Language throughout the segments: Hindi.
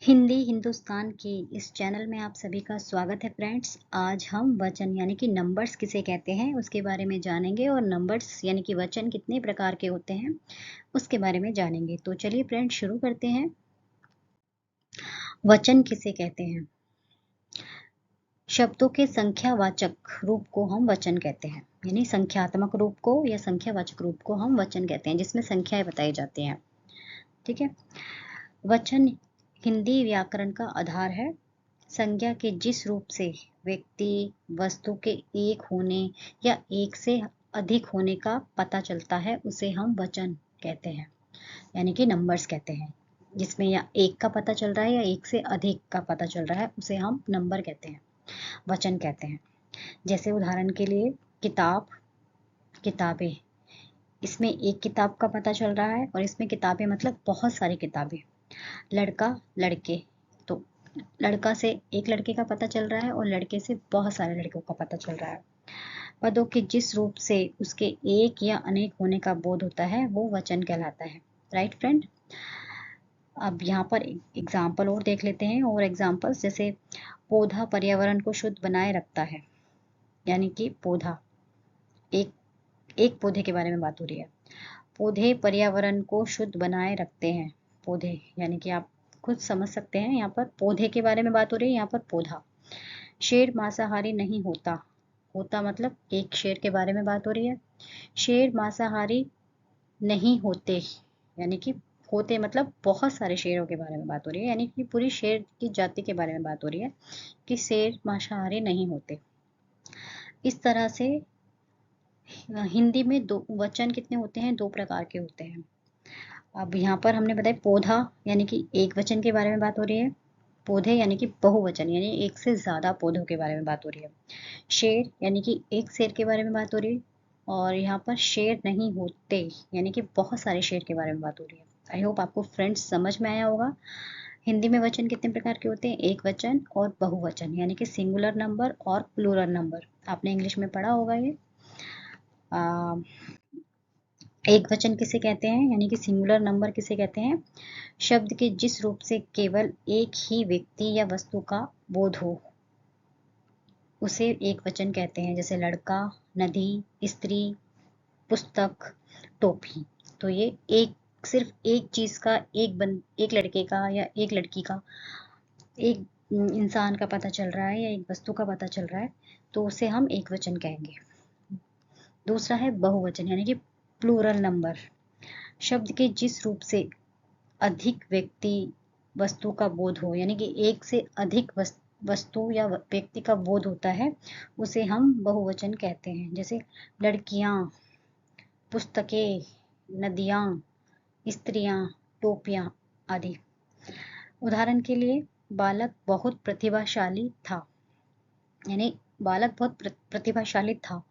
हिंदी हिंदुस्तान के इस चैनल में आप सभी का स्वागत है फ्रेंड्स। आज हम वचन यानी कि नंबर्स किसे कहते हैं उसके बारे में जानेंगे और नंबर्स यानी कि वचन कितने प्रकार के होते हैं उसके बारे में जानेंगे। तो चलिए फ्रेंड्स शुरू करते हैं। वचन किसे कहते हैं? शब्दों के संख्यावाचक रूप को हम वचन कहते हैं, यानी संख्यात्मक रूप को या संख्यावाचक रूप को हम वचन कहते हैं, जिसमें संख्याएं बताई जाती हैं। ठीक है। वचन हिंदी व्याकरण का आधार है। संज्ञा के जिस रूप से व्यक्ति वस्तु के एक होने या एक से अधिक होने का पता चलता है उसे हम वचन कहते हैं, यानी कि नंबर्स कहते हैं। जिसमें या एक का पता चल रहा है या एक से अधिक का पता चल रहा है उसे हम नंबर कहते हैं, वचन कहते हैं। जैसे उदाहरण के लिए किताब, किताबें, इसमें एक किताब का पता चल रहा है और इसमें किताबें मतलब बहुत सारी किताबें। लड़का, लड़के, तो लड़का से एक लड़के का पता चल रहा है और लड़के से बहुत सारे लड़कों का पता चल रहा है। पदों के जिस रूप से उसके एक या अनेक होने का बोध होता है वो वचन कहलाता है। Right friend. अब यहाँ पर एग्जाम्पल और देख लेते हैं। और एग्जाम्पल्स जैसे पौधा पर्यावरण को शुद्ध बनाए रखता है, यानी कि पौधा, एक पौधे के बारे में बात हो रही है। पौधे पर्यावरण को शुद्ध बनाए रखते हैं। पौधे यानी कि आप खुद समझ सकते हैं, यहाँ पर पौधे के बारे में बात हो रही है, यहाँ पर पौधा। शेर मांसाहारी नहीं होता, होता मतलब एक शेर के बारे में बात हो रही है। शेर मांसाहारी नहीं होते, यानी कि होते मतलब बहुत सारे शेरों के बारे में बात हो रही है, यानी कि पूरी शेर की जाति के बारे में बात हो रही है कि शेर मांसाहारी नहीं होते। इस तरह से हिंदी में दो वचन कितने होते हैं? दो प्रकार के होते हैं। अब यहाँ पर हमने बताया पौधा यानी कि एक वचन के बारे में बात हो रही है, पौधे यानी कि बहुवचन यानी एक से ज्यादा पौधों के बारे में बात हो रही है। शेर यानी कि एक शेर के बारे में बात हो रही है और यहाँ पर शेर नहीं होते यानी कि बहुत सारे शेर के बारे में बात हो रही है। आई होप आपको फ्रेंड्स समझ में आया होगा। हिंदी में वचन कितने प्रकार के होते हैं? एक वचन और बहुवचन, यानी कि सिंगुलर नंबर और प्लूरल नंबर। आपने इंग्लिश में पढ़ा होगा ये। एक वचन किसे कहते हैं, यानी कि सिंगुलर नंबर किसे कहते हैं? शब्द के जिस रूप से केवल एक ही व्यक्ति या वस्तु का बोध हो उसे एक वचन कहते हैं। जैसे लड़का, नदी, स्त्री, पुस्तक, टोपी। तो ये एक सिर्फ एक चीज का, एक लड़के का या एक लड़की का, एक इंसान का पता चल रहा है या एक वस्तु का पता चल रहा है तो उसे हम एक वचन कहेंगे। दूसरा है बहुवचन यानी कि प्लूरल नंबर। शब्द के जिस रूप से अधिक व्यक्ति वस्तु का बोध हो, यानी कि एक से अधिक वस्तु या व्यक्ति का बोध होता है उसे हम बहुवचन कहते हैं। जैसे लड़कियां, पुस्तकें, नदियां, स्त्रियां, टोपियां आदि। उदाहरण के लिए बालक बहुत प्रतिभाशाली था, यानी बालक बहुत प्रतिभाशाली था।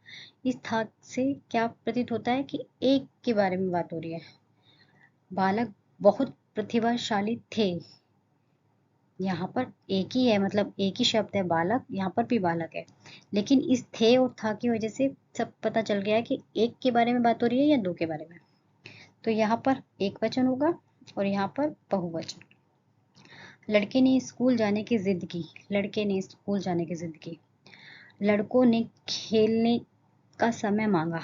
इस था से क्या प्रतीत होता है कि एक के बारे में बात हो रही है। बालक बहुत प्रतिभाशाली थे, यहाँ पर एक ही है, मतलब एक ही शब्द है बालक, यहाँ पर भी बालक है, लेकिन इस थे और था की वजह से सब पता चल गया है कि एक के बारे में बात हो रही है या दो के बारे में। तो यहाँ पर एक वचन होगा और यहाँ पर बहुवचन। लड़के ने स्कूल जाने की जिद की, लड़के ने स्कूल जाने की जिद की। लड़कों ने खेलने का समय मांगा।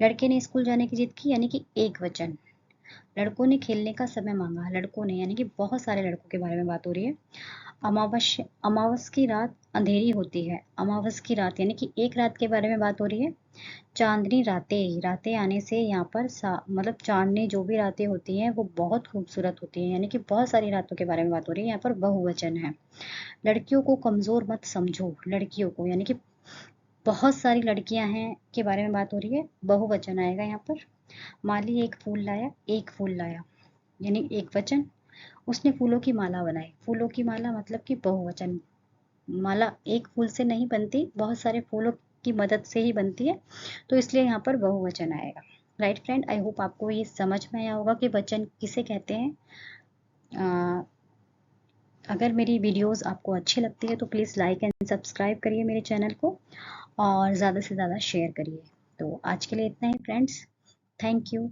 लड़के ने स्कूल जाने की जिद की यानी कि एक वचन। लड़कों ने खेलने का समय मांगा, लड़कों ने यानी कि बहुत सारे लड़कों के बारे में बात हो रही है। अमावस की रात अंधेरी होती है, अमावस की रात यानी कि एक रात के बारे में बात हो रही है। चांदनी रातें, रातें आने से यहाँ पर मतलब चांदनी जो भी रातें होती हैं वो बहुत खूबसूरत होती हैं, यानी कि बहुत सारी रातों के बारे में बात हो रही है। यहाँ पर बहुवचन है। लड़कियों को कमजोर मत समझो, लड़कियों को यानी कि बहुत सारी लड़कियां हैं के बारे में बात हो रही है, बहुवचन आएगा यहाँ पर। माली एक फूल लाया, एक फूल लाया, यानी एक वचन। उसने फूलों की माला बनाई, फूलों की माला मतलब कि बहुवचन। माला एक फूल से नहीं बनती, बहुत सारे फूलों की मदद से ही बनती है, तो इसलिए यहाँ पर बहुवचन आएगा। राइट फ्रेंड, आई होप आपको ये समझ में आया होगा कि वचन किसे कहते हैं। अगर मेरी वीडियोस आपको अच्छी लगती है तो प्लीज़ लाइक एंड सब्सक्राइब करिए मेरे चैनल को और ज़्यादा से ज़्यादा शेयर करिए। तो आज के लिए इतना ही फ्रेंड्स, थैंक यू।